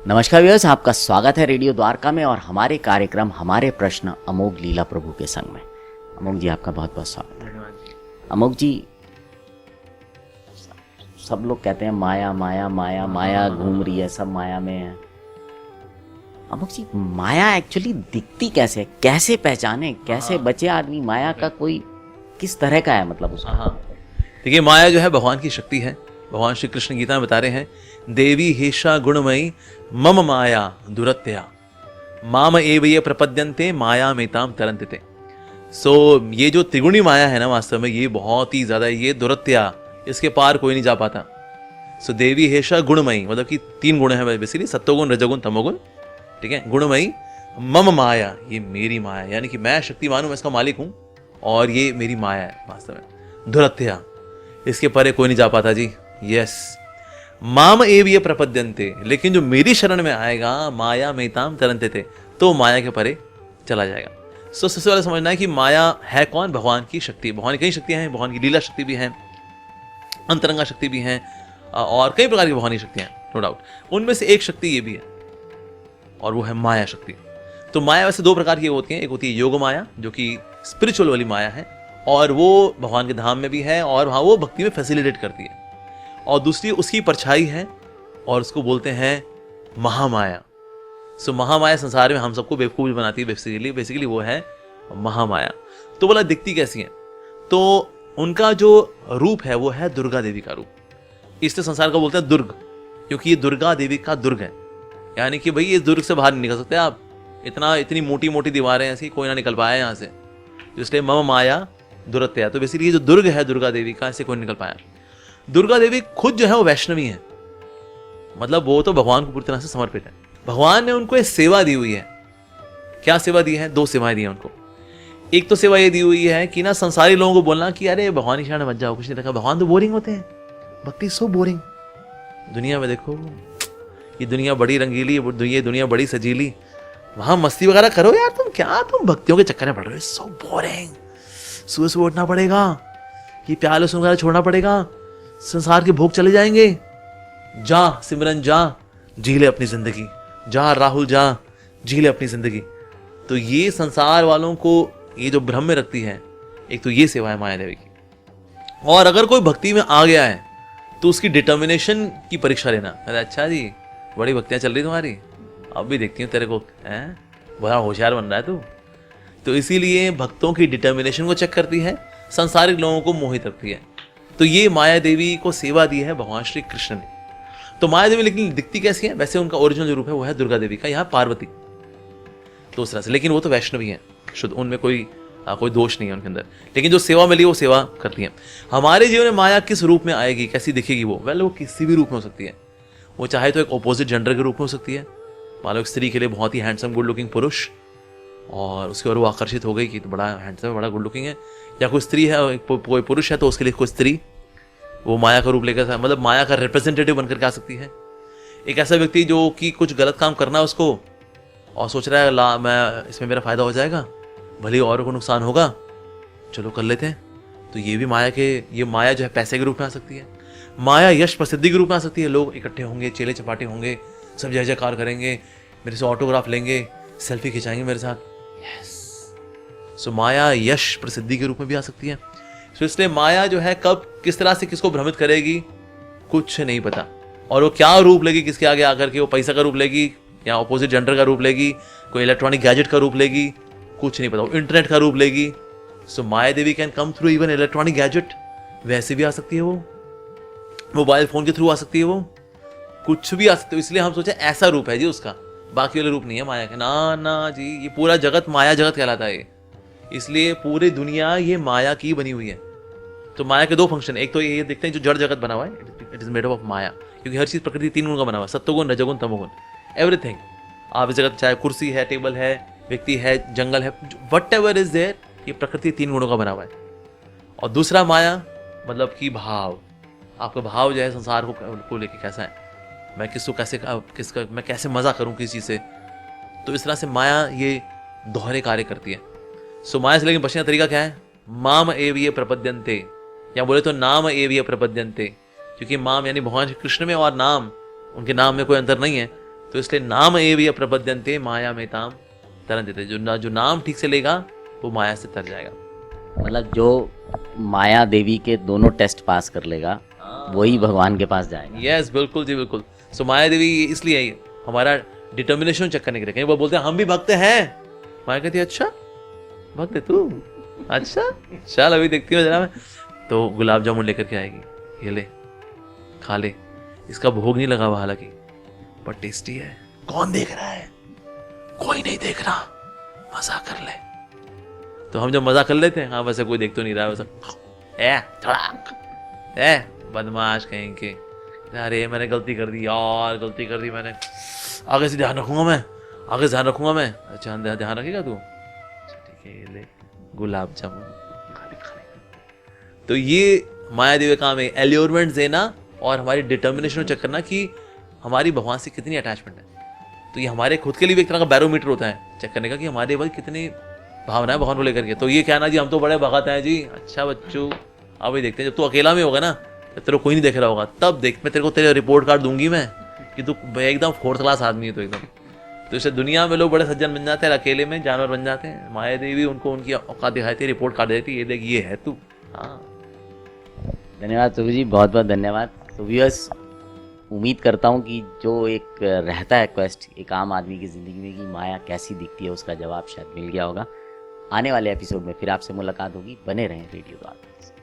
नमस्कार व्यूअर्स, आपका स्वागत है रेडियो द्वारका में और हमारे कार्यक्रम हमारे प्रश्न अमोघ लीला प्रभु के संग में। अमोघ जी, आपका बहुत बहुत स्वागत है। अमोघ जी, सब लोग कहते हैं माया माया माया माया घूम रही है, सब माया में है। अमोघ जी, माया एक्चुअली दिखती कैसे है, कैसे पहचाने, कैसे बचे आदमी माया का, कोई किस तरह का है मतलब उसका? हाँ, देखिए माया जो है भगवान की शक्ति है। भगवान श्री कृष्ण गीता में बता रहे हैं, देवी हेषा गुणमयी मम माया दुरत्या माम एव ये प्रपद्यन्ते माया मेताम तरन्ते। ये जो त्रिगुणी माया है ना, वास्तव में ये बहुत ही ज्यादा, ये दुरत्या, इसके पार कोई नहीं जा पाता। देवी हेषा गुणमयी, मतलब कि 3 गुण है बेसिकली, सत्वगुण रजोगुण तमोगुण, ठीक है। गुणमयी मम माया, ये मेरी माया, यानी कि मैं शक्तिमान हूं, मैं इसका मालिक हूं और ये मेरी माया है वास्तव में। दुरत्या, इसके परे कोई नहीं जा पाता जी। यस, माम एव ये प्रपद्यन्ते, लेकिन जो मेरी शरण में आएगा माया मेताम तरन्ते थे, तो माया के परे चला जाएगा। सबसे पहले समझना है कि माया है कौन? भगवान की शक्ति। भगवान की कई शक्तियां हैं, भगवान की लीला शक्ति भी है, अंतरंगा शक्ति भी है और कई प्रकार की भगवान की शक्तियां हैं, नो डाउट। उनमें से एक शक्ति ये भी है और वो है माया शक्ति। तो माया वैसे 2 प्रकार की होती है, एक होती है योग माया जो कि स्पिरिचुअल वाली माया है और वो भगवान के धाम में भी है और वहां वो भक्ति में फैसिलिटेट करती है, और दूसरी उसकी परछाई है और उसको बोलते हैं महामाया। महामाया संसार में हम सबको बेवकूफ बनाती है, बेसिकली वो है महामाया। तो बोला दिखती कैसी है? तो उनका जो रूप है वो है दुर्गा देवी का रूप। इसलिए संसार को बोलते हैं दुर्ग, क्योंकि ये दुर्गा देवी का दुर्ग है, यानी कि भाई इस दुर्ग से बाहर नहीं निकल सकते आप, इतनी मोटी मोटी दीवारें ऐसी, कोई ना निकल पाया यहाँ से, इसलिए मम माया दुरत्या। तो बेसिकली ये जो दुर्ग है दुर्गा देवी का, ऐसे कोई निकल पाया। दुर्गा देवी खुद जो है वो वैष्णवी है, मतलब वो तो भगवान को पूरी तरह से समर्पित है। भगवान ने उनको एक सेवा दी हुई है। क्या सेवा दी है? 2 सेवाएं दी है उनको। एक तो सेवा ये दी हुई है कि ना संसारी लोगों को बोलना कि अरे भगवान की शरण मत जाओ, कुछ नहीं रखा, भगवान तो बोरिंग होते हैं, भक्ति सो बोरिंग। दुनिया में देखो, ये दुनिया बड़ी रंगीली, ये दुनिया बड़ी सजीली, वहां मस्ती वगैरह करो यार, तुम भक्तियों के चक्कर में पड़ रहे हो, सो बोरिंग। सुबह सुबह उठना पड़ेगा, ये प्यार लहसुन वगैरह छोड़ना पड़ेगा, संसार के भोग चले जाएंगे। जा सिमरन जा, जी ले अपनी जिंदगी, जा राहुल जा, जी ले अपनी जिंदगी। तो ये संसार वालों को ये जो भ्रम में रखती है, एक तो ये सेवा है माया देवी की। और अगर कोई भक्ति में आ गया है तो उसकी डिटर्मिनेशन की परीक्षा लेना। अरे अच्छा जी, बड़ी भक्तियां चल रही तुम्हारी, अब भी देखती हूँ तेरे को, हैं बड़ा होशियार बन रहा है तू। तो इसीलिए भक्तों की डिटर्मिनेशन को चेक करती है, संसारिक लोगों को मोहित रखती है। तो ये माया देवी को सेवा दी है भगवान श्री कृष्ण ने। तो माया देवी लेकिन दिखती कैसी है? वैसे उनका ओरिजिनल जो रूप है वो है दुर्गा देवी का, यहाँ पार्वती दूसरा से, लेकिन वो तो वैष्णवी है शुद्ध, उनमें कोई दोष नहीं है उनके अंदर। लेकिन जो सेवा मिली वो सेवा करती है। हमारे जीवन में माया किस रूप में आएगी, कैसी दिखेगी वो? वो किसी भी रूप में हो सकती है। वो चाहे तो एक ऑपोजिट जेंडर के रूप में हो सकती है, मान लो एक स्त्री के लिए बहुत ही हैंडसम गुड लुकिंग पुरुष और उसके और वो आकर्षित हो गई कि तो बड़ा हैंडसम है, बड़ा गुड लुकिंग है। या कोई स्त्री है, कोई पुरुष है, तो उसके लिए कोई स्त्री वो माया का रूप लेकर, मतलब माया का रिप्रेजेंटेटिव बनकर के आ सकती है। एक ऐसा व्यक्ति जो कि कुछ गलत काम करना है उसको और सोच रहा है मैं इसमें मेरा फायदा हो जाएगा, भले और को नुकसान होगा, चलो कर लेते हैं। तो ये भी माया जो है पैसे के रूप में आ सकती है। माया यश प्रसिद्धि के रूप में आ सकती है। लोग इकट्ठे होंगे, चेले चपाटे होंगे, सब जय जयकार करेंगे, मेरे से ऑटोग्राफ लेंगे, सेल्फी खिंचाएंगे मेरे साथ। यस, माया यश प्रसिद्धि के रूप में भी आ सकती है। इसलिए माया जो है कब किस तरह से किसको भ्रमित करेगी कुछ नहीं पता, और वो क्या रूप लेगी किसके आगे आकर के, वो पैसा का रूप लेगी या ऑपोजिट जेंडर का रूप लेगी, कोई इलेक्ट्रॉनिक गैजेट का रूप लेगी, कुछ नहीं पता, वो इंटरनेट का रूप लेगी। Maya Devi can come through even electronic gadget, वैसे भी आ सकती है, वो मोबाइल फोन के थ्रू आ सकती है, वो कुछ भी आ सकती है। इसलिए हम सोचे ऐसा रूप है जी उसका, बाकी वाले रूप नहीं है माया के। ना जी, ये पूरा जगत माया जगत कहलाता है। इसलिए पूरी दुनिया ये माया की बनी हुई है। तो माया के 2 फंक्शन, एक तो ये देखते हैं जो जड़ जगत बना हुआ है, इट इज मेड ऑफ माया, क्योंकि हर चीज प्रकृति 3 गुण का बना हुआ है, सत्वगुण रजोगुण तमोगुण, एवरीथिंग। आप इस जगत चाहे कुर्सी है, टेबल है, व्यक्ति है, जंगल है, वट एवर इज देयर, ये प्रकृति 3 गुणों का बना हुआ है। और दूसरा माया मतलब कि भाव, आपका भाव जो है संसार को लेके कैसा है, मैं मैं कैसे मजा करूं किसी चीज से। तो इस तरह से माया ये दोहरे कार्य करती है। माया से लेकिन बचने का तरीका क्या है? माम एव ये प्रपद्यन्ते, या बोले तो नाम एव ये प्रपद्यन्ते, क्योंकि माम यानी भगवान श्री कृष्ण में और नाम, उनके नाम में कोई अंतर नहीं है, तो इसलिए नाम एव प्रपद्यन्ते माया में ताम तरन्ते, जो नाम ठीक से लेगा वो माया से तर जाएगा। मतलब जो माया देवी के दोनों टेस्ट पास कर लेगा वही भगवान के पास जाएगा। यस, बिल्कुल जी बिल्कुल। सो माया देवी इसलिए आई, हमारा डिटर्मिनेशन चेक करने के लिए। कहीं वो बोलते हैं हम भी भक्त हैं, माया कहती है अच्छा भक्त है तू, अच्छा चल अभी देखती हूँ जरा मैं। तो गुलाब जामुन लेकर के आएगी, ये ले खा ले, इसका भोग नहीं लगा हुआ हालांकि, पर टेस्टी है। कौन देख रहा है? कोई नहीं देख रहा, मजा कर ले। तो हम जब मजा कर लेते हैं, हाँ वैसे कोई देख तो नहीं रहा, वैसा बदमाश कहीं के, अरे मैंने गलती कर दी यार, गलती कर दी मैंने, आगे से ध्यान रखूंगा मैं, आगे से ध्यान रखूंगा मैं। अच्छा ध्यान रखेगा तू, अच्छा ठीक है, ये ले गुलाब जामुन खा ले। तो ये माया देवी का काम है, एल्योरमेंट देना और हमारी डिटर्मिनेशन चेक करना कि हमारी भगवान से कितनी अटैचमेंट है। तो ये हमारे खुद के लिए भी एक तरह का बैरोमीटर होता है चेक करने का कि हमारे पास कितनी भावना है भगवान को लेकर के। तो ये कहना जी हम तो बड़े भगत हैं जी, अच्छा बच्चों अब ये देखते हैं, जब तू अकेला में होगा ना, तेरे को कोई नहीं देख रहा होगा, तब देख मैं तेरे को तेरे रिपोर्ट कार्ड दूंगी मैं कि तू एकदम 4th क्लास आदमी है तो एकदम। तो इससे दुनिया में लोग बड़े सज्जन बन जाते हैं, अकेले में जानवर बन जाते हैं। माया देवी उनको उनकी औकात दिखाती है, रिपोर्ट कार्ड देती है, ये देख ये है तू। हाँ धन्यवाद सुबी जी, बहुत बहुत धन्यवाद। तो व्यूअर्स, उम्मीद करता हूँ कि जो एक रहता है क्वेस्ट एक आम आदमी की ज़िंदगी में कि माया कैसी दिखती है, उसका जवाब शायद मिल गया होगा। आने वाले एपिसोड में फिर आपसे मुलाकात होगी, बने रहें रेडियो द्वारा।